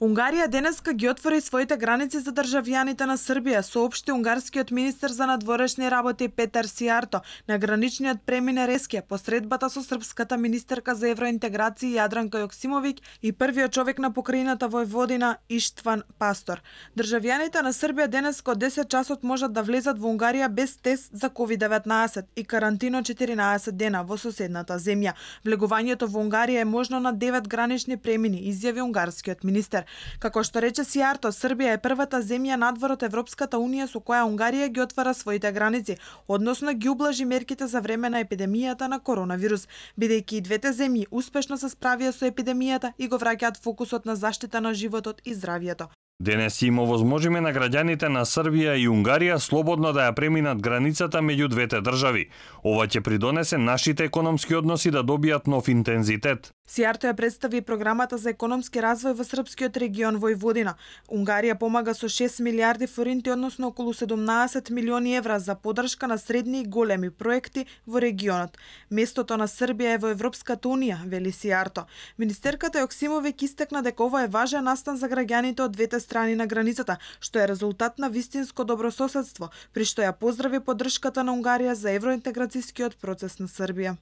Унгарија денеска ги отвори своите граници за државјаните на Србија, соопшти унгарскиот министер за надворешни работи Петар Сијарто на граничниот премине Рескија по средбата со српската министерка за евроинтеграција Јадранка Јоксимовиќ и првиот човек на покрајината Војводина Иштван Пастор. Државјаните на Србија денеска од 10 часот можат да влезат во Унгарија без тест за COVID-19 и карантина од 14 дена во соседната земја. Влегувањето во Унгарија е можно на 9 гранични премини, изјави унгарскиот министер. Како што рече Сијарто, Србија е првата земја надвор од Европската унија со која Унгарија ги отвара своите граници, односно ги ублажи мерките за време на епидемијата на коронавирус, бидејќи и двете земји успешно се справија со епидемијата и го враќаат фокусот на заштита на животот и здравието. Денес им овозможиме на граѓаните на Србија и Унгарија слободно да ја преминат границата меѓу двете држави. Ова ќе придонесе нашите економски односи да добијат нов интензитет. Сијарто ја представи програмата за економски развој во српскиот регион Војводина. Унгарија помага со 6 милиарди форинти, односно околу 17 милиони евра за поддршка на средни и големи проекти во регионот. Местото на Србија е во Европската унија, вели Сијарто. Министерката Јоксимовиќ истакна дека ова е важен настан за граѓаните од двете страни на границата, што е резултат на вистинско добрососедство, при што ја поздрави поддршката на Унгарија за евроинтеграцијскиот процес на Србија.